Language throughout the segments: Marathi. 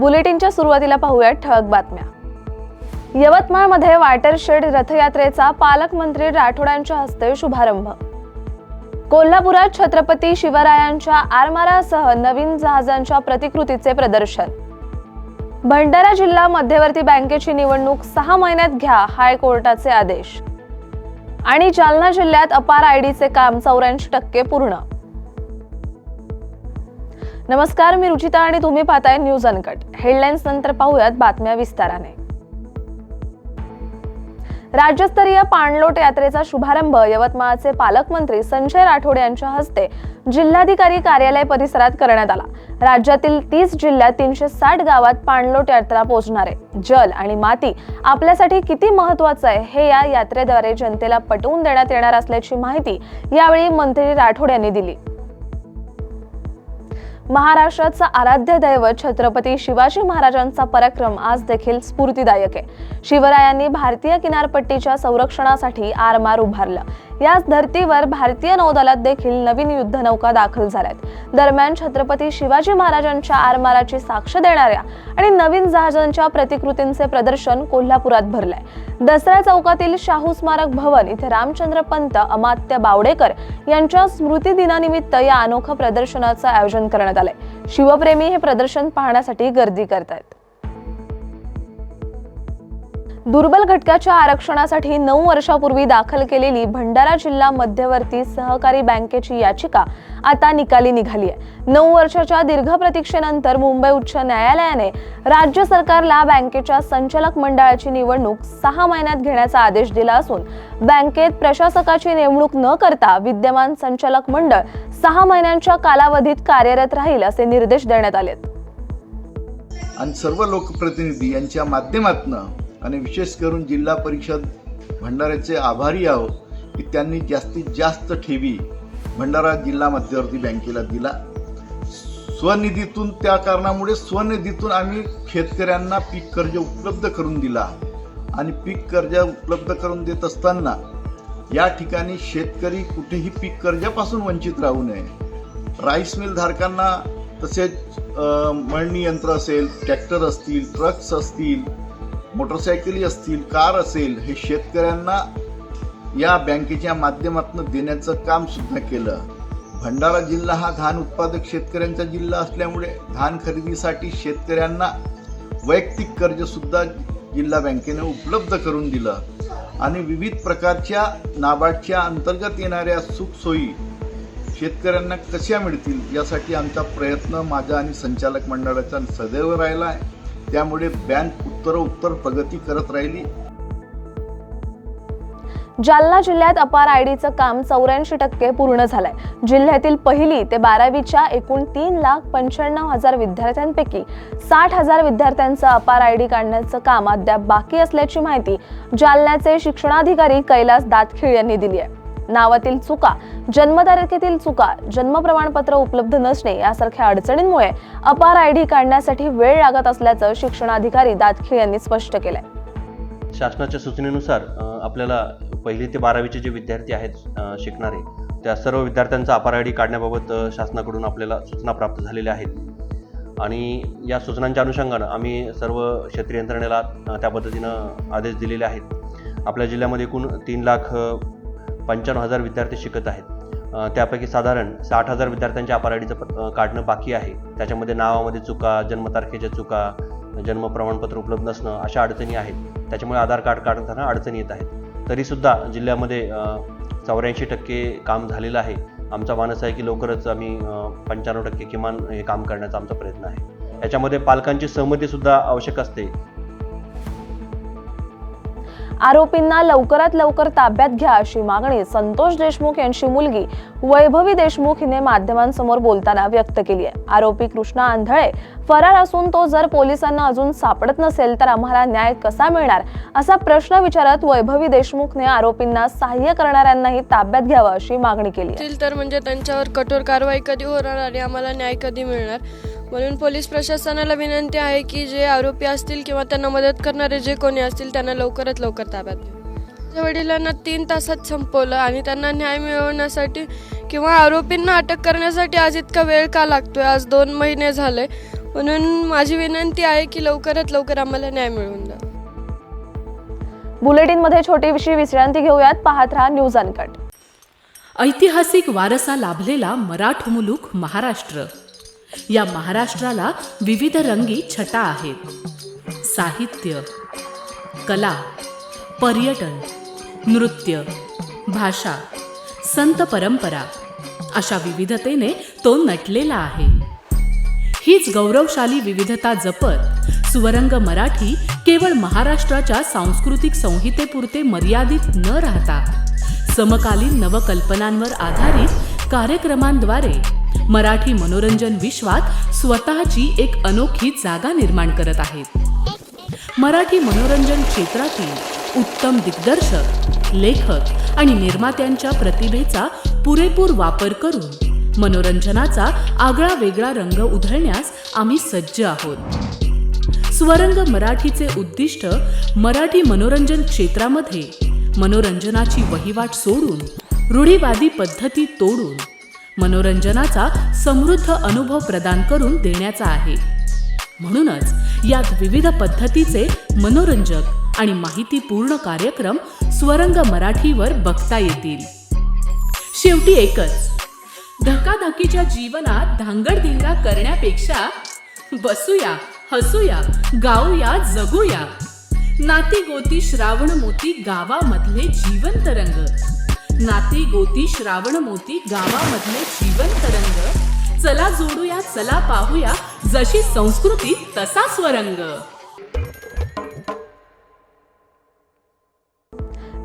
बुलेटिनच्या सुरुवातीला पाहूया ठळक बातम्या। यवतमाळमध्ये वॉटरशेड रथयात्रेचा पालकमंत्री राठोडांच्या हस्ते शुभारंभ। कोल्हापुरात छत्रपती शिवरायांच्या आरमारासह नवीन जहाजांच्या प्रतिकृतीचे प्रदर्शन। भंडारा जिल्हा मध्यवर्ती बँकेची निवडणूक 6 महिन्यात घ्या, हायकोर्टाचे आदेश। आणि जालना जिल्ह्यात अपार आयडीचे काम 84% पूर्ण। नमस्कार, मी रुचिता आणि तुम्ही पाहताय न्यूज अनकट। हेडलाईन्स नंतर पाहूयात बातम्या विस्ताराने। राज्यस्तरीय पाणलोट यात्रेचा शुभारंभ यवतमाळचे पालकमंत्री संजय राठोड यांच्या हस्ते जिल्हाधिकारी कार्यालय परिसरात करण्यात आला। राज्यातील 30 जिल्ह्यात 360 गावात पाणलोट यात्रा पोहोचणार आहे। जल आणि माती आपल्यासाठी किती महत्त्वाचं आहे हे या यात्रेद्वारे जनतेला पटवून देण्यात येणार असल्याची माहिती यावेळी मंत्री राठोड यांनी दिली। महाराष्ट्राचा आराध्य दैवत छत्रपती शिवाजी महाराजांचा पराक्रम आज देखील स्फूर्तिदायक आहे। शिवरायांनी भारतीय किनारपट्टीच्या संरक्षणासाठी आरमार उभारलं। याच धर्तीवर भारतीय नौदलात देखील नवीन युद्धनौका दाखल झाल्यात। दरम्यान छत्रपती शिवाजी महाराजांच्या आरमाराची साक्ष देणाऱ्या आणि नवीन जहाजांच्या प्रतिकृतींचे प्रदर्शन कोल्हापुरात भरलंय। दसरा चौकातील शाहू स्मारक भवन इथे रामचंद्र पंत, अमात्य बावडेकर यांच्या स्मृती दिनानिमित्त या अनोखं प्रदर्शनाचं आयोजन करण्यात आलंय। शिवप्रेमी हे प्रदर्शन पाहण्यासाठी गर्दी करतायत। दुर्बल घटकाच्या आरक्षणासाठी 9 वर्षापूर्वी दाखल केलेली भंडारा जिल्हा मध्यवर्ती सहकारी बँकेची याचिका आता निकाली निघाली आहे। 9 वर्षाच्या दीर्घ प्रतीक्षेनंतर मुंबई उच्च न्यायालयाने राज्य सरकारला बँकेच्या संचालक मंडळाची निवडणूक 6 महिन्यात घेण्याचा आदेश दिला असून बँकेत प्रशासकाची नेमणूक न करता विद्यमान संचालक मंडळ 6 महिन्यांच्या कालावधीत कार्यरत राहील असे निर्देश देण्यात आलेत। आणि सर्व लोकप्रतिनिधी यांच्या माध्यमातून आणि विशेष करून जिल्हा परिषद भंडाऱ्याचे आभारी आहोत की त्यांनी जास्तीत जास्त ठेवी भंडारा जिल्हा मध्यवर्ती बँकेला दिला। स्वनिधीतून, त्या कारणामुळे स्वनिधीतून आम्ही शेतकऱ्यांना पीक कर्ज उपलब्ध करून दिला आणि पीक कर्ज उपलब्ध करून देत असताना या ठिकाणी शेतकरी कुठेही पीक कर्जापासून वंचित राहू नये। राईस मिल धारकांना तसेच मळणी यंत्र असेल, ट्रॅक्टर असतील, ट्रक्स असतील, मोटरसायकली असतील, कार असेल, हे शेतकऱ्यांना या बँकेच्या माध्यमातून देण्याचं काम सुद्धा केलं। भंडारा जिल्हा हा धान उत्पादक शेतकऱ्यांचा जिल्हा असल्यामुळे धान खरेदीसाठी शेतकऱ्यांना वैयक्तिक कर्ज सुद्धा जिल्हा बँकेने उपलब्ध करून दिलं आणि विविध प्रकारच्या नाबार्डच्या अंतर्गत येणाऱ्या सुखसोयी शेतकऱ्यांना कशा मिळतील यासाठी आमचा प्रयत्न माझा आणि संचालक मंडळाचा सदैव राहिला आहे। त्यामुळे बँक उत्तरोत्तर प्रगती करत राहिली। जालना जिल्ह्यात अपार आयडीचं काम 84% पूर्ण झालंय। जिल्ह्यातील 1ली ते 12वीच्या एकूण 3,95,000 विद्यार्थ्यांपैकी 60,000 विद्यार्थ्यांचं अपार आयडी काढण्याचं काम अद्याप बाकी असल्याची माहिती जालन्याचे शिक्षणाधिकारी कैलास दातखीळ यांनी दिली आहे। नावातील चुका, जन्मतारखेतील चुका, जन्म प्रमाणपत्र उपलब्ध नसणे यासारख्या अडचणींमुळे अपार आयडी काढण्यासाठी वेळ लागत असल्याचं शिक्षणाधिकारी दातखीळ यांनी स्पष्ट केलंय। शासनाच्या सूचनेनुसार आपल्याला 1ली ते 12वीचे जे विद्यार्थी आहेत शिकणारे, त्या सर्व विद्यार्थ्यांचा अपार आयडी काढण्याबाबत शासनाकडून आपल्याला सूचना प्राप्त झालेल्या आहेत आणि या सूचनांच्या अनुषंगानं आम्ही सर्व क्षेत्रीय यंत्रणेला त्या पद्धतीनं आदेश दिलेले आहेत। आपल्या जिल्ह्यामध्ये एकूण 3,95,000 विद्यार्थी शिकत आहेत। त्यापैकी साधारण 60,000 विद्यार्थ्यांच्या अपार आयडीचं काढणं बाकी आहे। त्याच्यामध्ये नावामध्ये चुका, जन्मतारखेच्या चुका, जन्म प्रमाणपत्र उपलब्ध नसणं अशा अडचणी आहेत। त्याच्यामुळे आधार कार्ड काढताना अडचणी येत आहेत। तरीसुद्धा जिल्ह्यामध्ये 84% काम झालेलं आहे। आमचा मानस आहे की लवकरच आम्ही 95% किमान हे काम करण्याचा आमचा प्रयत्न आहे। याच्यामध्ये पालकांची सहमतीसुद्धा आवश्यक असते। आरोपींना लवकरात लवकर ताब्यात घ्या अशी मागणी संतोष देशमुख यांची मुलगी वैभवी देशमुख हिने माध्यमांसमोर बोलताना व्यक्त केली आहे। आरोपी कृष्णा आंधळे फरार असून तो जर पोलिसांना अजून सापडत नसेल तर आम्हाला न्याय कसा मिळणार असा प्रश्न विचारत वैभवी देशमुखने आरोपींना सहाय्य करणाऱ्यांनाही ताब्यात घ्यावं अशी मागणी केली आहे। तर म्हणजे त्यांच्यावर कठोर कारवाई कधी होणार आणि आम्हाला न्याय कधी मिळणार, म्हणून पोलीस प्रशासनाला विनंती आहे की जे आरोपी असतील किंवा त्यांना मदत करणारे जे कोणी असतील त्यांना लवकरात लवकर ताब्यात घ्या। माझ्या वडिलांना 3 तासात संपवलं आणि त्यांना न्याय मिळवण्यासाठी किंवा आरोपींना अटक करण्यासाठी आज इतका वेळ का लागतोय? आज 2 महिने झाले, म्हणून माझी विनंती आहे की लवकरात लवकर आम्हाला न्याय मिळवून द्या. बुलेटिनमध्ये छोटीशी विश्रांती घेऊयात. पाहत राहा न्यूज अनकट. ऐतिहासिक वारसा लाभलेला मराठ मुलूक महाराष्ट्र. या महाराष्ट्राला विविध रंगी छटा आहेत. साहित्य, कला, पर्यटन, नृत्य, भाषा, संत परंपरा अशा विविधतेने तो नटलेला आहे. हीच गौरवशाली विविधता जपत स्वरंग मराठी केवळ महाराष्ट्राच्या सांस्कृतिक संहितेपुरते मर्यादित न राहता समकालीन नवकल्पनांवर आधारित कार्यक्रमांद्वारे मराठी मनोरंजन विश्वात स्वतःची एक अनोखी जागा निर्माण करत आहेत. मराठी मनोरंजन क्षेत्रातील उत्तम दिग्दर्शक, लेखक आणि निर्मात्यांच्या प्रतिभेचा पुरेपूर वापर करून मनोरंजनाचा आगळा वेगळा रंग उधळण्यास आम्ही सज्ज आहोत. स्वरंग मराठीचे उद्दिष्ट मराठी मनोरंजन क्षेत्रामध्ये मनोरंजनाची वहिवाट सोडून रूढीवादी पद्धती तोडून मनोरंजनाचा समृद्ध अनुभव प्रदान करून देण्याचा आहे. म्हणूनच यात विविध पद्धतीचे मनोरंजक आणि माहितीपूर्ण कार्यक्रम स्वरंग मराठीवर बघता येतील. शेवटी एकच, धकाधकीच्या जीवनात धांगडधिंगा करण्यापेक्षा बसूया, हसूया, गाऊया, जगूया. नाती गोती श्रावण मोती गावामधले जीवंत रंग. नाती गोती श्रावण मोती गावामधले जीवंत रंग. चला जोडूया, चला पाहूया, जशी संस्कृती तसा स्वरंग.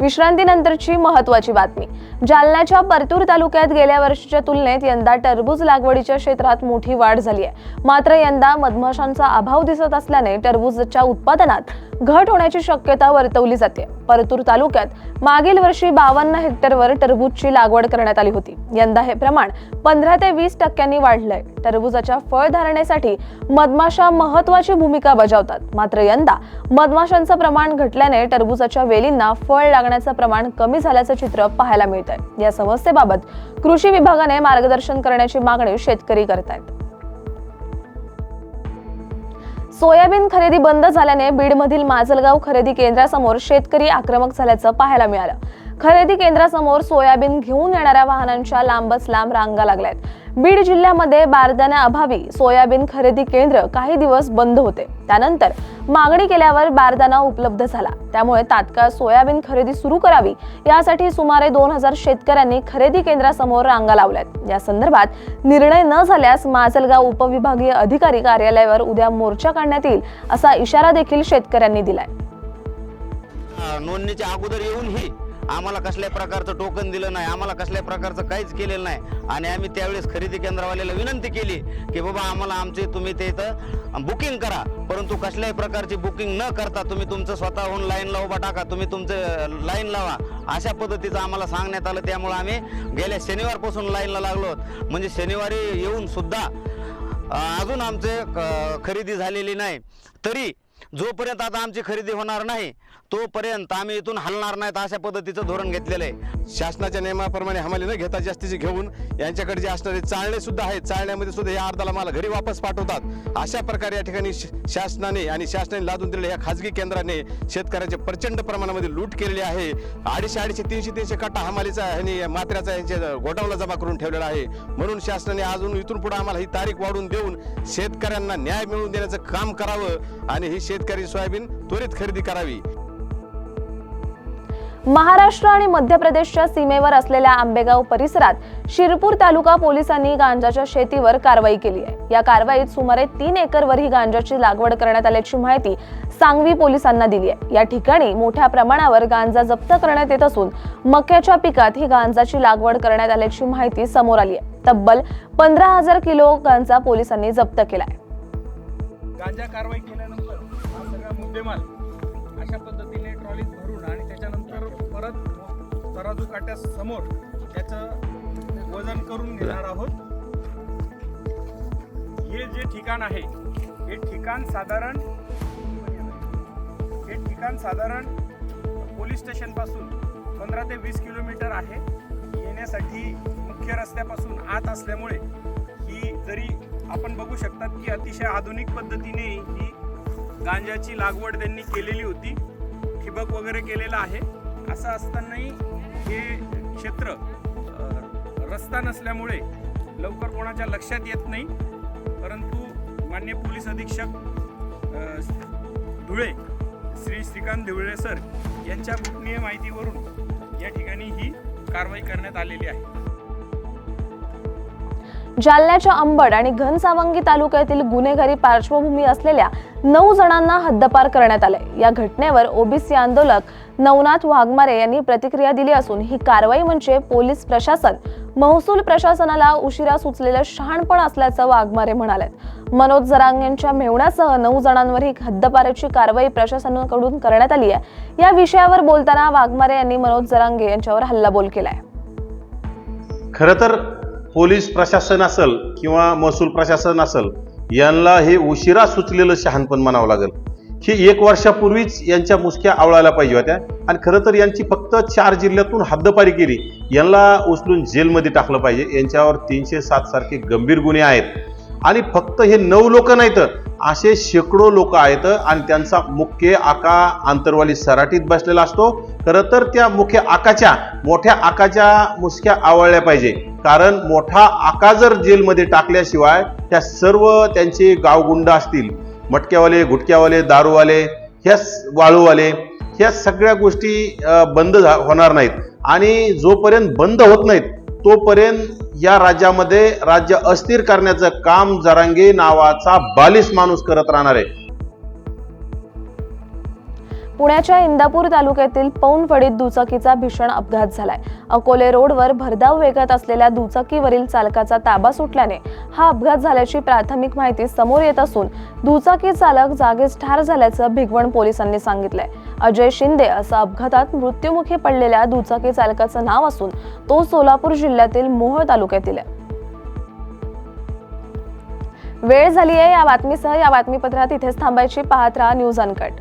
विश्रांतीनंतरची महत्त्वाची बातमी. जालन्याच्या परतूर तालुक्यात गेल्या वर्षीच्या तुलनेत यंदा टरबूज लागवडीच्या क्षेत्रात मोठी वाढ झाली आहे. मात्र यंदा मधमाशांचा अभाव दिसत असल्याने टरबूजच्या उत्पादनात घट होण्याची शक्यता वर्तवली जाते. परतूर तालुक्यात मागील वर्षी 52 हेक्टरवर टरबूजची लागवड करण्यात आली होती. यंदा हे प्रमाण 15 ते 20% वाढलंय. टरबूजाच्या फळधारणेसाठी मधमाशा महत्त्वाची भूमिका बजावतात. मात्र यंदा मधमाशांचं प्रमाण घटल्याने टरबूजाच्या वेलींना फळ लागण्याचं प्रमाण कमी झाल्याचं चित्र पाहायला मिळतंय. या समस्येबाबत कृषी विभागाने मार्गदर्शन करण्याची मागणी शेतकरी करतायत. सोयाबीन खरेदी बंद झाल्याने बीडमधील माजलगाव खरेदी केंद्रासमोर शेतकरी आक्रमक झाल्याचं पाहायला मिळालं. खरेदी केंद्रासमोर सोयाबीन घेऊन येणाऱ्या वाहनांच्या लांबच लांब रांगा लागल्यात. बीड जिल्ह्यामध्ये बारदाण्याअभावी सोयाबीन खरेदी केंद्र काही दिवस बंद होते. त्यानंतर मागणी केल्यावर बारदाना उपलब्ध झाला. त्यामुळे तात्काळ सोयाबीन खरेदी सुरू करावी यासाठी सुमारे 2000 शेतकऱ्यांनी खरेदी केंद्रासमोर रांगा लावल्यात. या संदर्भात निर्णय न झाल्यास माजलगाव उपविभागीय अधिकारी कार्यालयावर उद्या मोर्चा काढण्यात येईल असा इशारा देखील शेतकऱ्यांनी दिलाय. नोंदणीच्या अगोदर येऊनही आम्हाला कसल्याही प्रकारचं टोकन दिलं नाही, आम्हाला कसल्याही प्रकारचं काहीच केलेलं नाही. आणि आम्ही त्यावेळेस खरेदी केंद्रवाल्याला विनंती केली की बाबा आम्हाला आमचे तुम्ही ते इथं बुकिंग करा, परंतु कसल्याही प्रकारची बुकिंग न करता तुम्ही तुमचं स्वतःहून लाईनला उभा टाका, तुम्ही तुमचं लाईन लावा, अशा पद्धतीचं आम्हाला सांगण्यात आलं. त्यामुळे आम्ही गेल्या शनिवारपासून लाईनला लागलो. म्हणजे शनिवारी येऊन सुद्धा अजून आमचे खरेदी झालेली नाही. तरी जोपर्यंत आता आमची खरेदी होणार नाही तोपर्यंत आम्ही इथून हलणार नाहीत, अशा पद्धतीचं धोरण घेतलेलं आहे. शासनाच्या नियमाप्रमाणे हमाली न घेता जास्तीचे घेऊन यांच्याकडे जे असणारे चाळणे सुद्धा आहेत, चाळण्यामध्ये सुद्धा या अर्धाला माल घरी वापस पाठवतात. अशा प्रकारे या ठिकाणी शासनाने आणि शासनाने लादून दिलेल्या ह्या खाजगी केंद्राने शेतकऱ्यांचे प्रचंड प्रमाणामध्ये लूट केलेली आहे. 250, 300 कट्टा हमालीचा आणि मात्र्याचा यांच्या गोडाऊनला जमा करून ठेवलेला आहे. म्हणून शासनाने अजून इथून पुढे आम्हाला ही तारीख वाढवून देऊन शेतकऱ्यांना न्याय मिळवून देण्याचं काम करावं आणि ही शेतकरी सोयाबीन त्वरित खरेदी करावी. महाराष्ट्र आणि मध्य प्रदेशच्या सीमेवर असलेल्या आंबेगाव परिसरात शिरपूर तालुका पोलिसांनी गांजाच्या शेतीवर कारवाई केली आहे. या कारवाईत सुमारे 3 एकरवर ही गांजाची लागवड करण्यात आल्याची माहिती सांगवी पोलिसांना दिली आहे. या ठिकाणी मोठ्या प्रमाणावर गांजा जप्त करण्यात येत असून मक्याच्या पिकात ही गांजाची लागवड करण्यात आल्याची माहिती समोर आली आहे. तब्बल 15,000 किलो गांजा पोलिसांनी जप्त केलाय. गांजा कारवाई केल्यानंतर हा सगळा मुद्देमाल अशा पद्धतीने ट्रॉलीत भरून आणि त्याच्यानंतर परत तराजू काट्यासमोर त्याचं वजन करून घेणार आहोत. हे जे ठिकाण आहे हे ठिकाण साधारण पोलीस स्टेशनपासून 15 ते 20 किलोमीटर आहे. येण्यासाठी मुख्य रस्त्यापासून आत असल्यामुळे ही जरी आपण बघू शकतात की अतिशय आधुनिक पद्धतीने ही गांजाची लागवड त्यांनी केलेली होती, ठिबक वगैरे केलेला आहे. असं असतानाही हे क्षेत्र रस्ता नसल्यामुळे लवकर कोणाच्या लक्षात येत नाही. परंतु माननीय पोलीस अधीक्षक धुळे श्री श्रीकांत ढवळे सर यांच्या गोपनीय माहितीवरून या ठिकाणी ही कारवाई करण्यात आलेली आहे. जालन्याच्या अंबड आणि घनसावंगी तालुक्यातील गुन्हेगारी पार्श्वभूमी असलेल्या 9 जणांना हद्दपार करण्यात आले. या घटनेवर ओबीसी आंदोलक नवनाथ वाघमारे यांनी प्रतिक्रिया दिली असून ही कारवाई म्हणजे पोलीस प्रशासन, महसूल प्रशासनाला उशिरा सुचलेलं शहाणपण असल्याचं वाघमारे म्हणाले. मनोज जरांगे यांच्या मेहुण्यासह 9 जणांवर ही हद्दपारीची कारवाई प्रशासनाकडून करण्यात आली आहे. या विषयावर बोलताना वाघमारे यांनी मनोज जरांगे यांच्यावर हल्लाबोल केलाय. खरं तर पोलीस प्रशासन असेल किंवा महसूल प्रशासन असेल, यांना हे उशिरा सुचलेलं शहाणपण म्हणावं लागेल. ही 1 वर्षापूर्वीच यांच्या मुसक्या आवळायला पाहिजे होत्या आणि खरं तर यांची फक्त 4 जिल्ह्यातून हद्दपारी केली. यांना उचलून जेलमध्ये टाकलं पाहिजे. यांच्यावर 307 सारखे गंभीर गुन्हे आहेत आणि फक्त हे 9 लोक नाहीत, असे शेकडो लोक आहेत आणि त्यांचा मुख्य आका आंतरवाली सराटीत बसलेला असतो. खरं तर त्या मुख्य आकाच्या मोठ्या आकाच्या मुसक्या आवळल्या पाहिजे, कारण मोठा आका जर जेलमध्ये टाकल्याशिवाय त्या सर्व त्यांचे गावगुंड असतील, मटक्यावाले, गुटक्यावाले, दारूवाले, ह्या वाळूवाले, ह्या सगळ्या गोष्टी बंद होणार नाहीत. आणि जोपर्यंत बंद होत नाहीत तोपर्यंत या राज्यामध्ये राज्य अस्थिर करण्याचं काम जरांगे नावाचा बालिश माणूस करत राहणार आहे. पुण्याच्या इंदापूर तालुक्यातील पौनवडीत दुचाकीचा भीषण अपघात झालाय. अकोले रोडवर भरधाव वेगात असलेल्या दुचाकीवरील चालकाचा ताबा सुटल्याने हा अपघात झाल्याची प्राथमिक माहिती समोर येत असून दुचाकी चालक जागीच ठार झाल्याचं भिगवण पोलिसांनी सांगितलंय. अजय शिंदे असं अपघातात मृत्युमुखी पडलेल्या दुचाकी चालकाचं नाव असून तो सोलापूर जिल्ह्यातील मोहोळ तालुक्यातील आहे. वेळ झाली आहे या बातमीसह या बातमीपत्रात इथेच थांबायची. पाहत राहा न्यूज अनकट.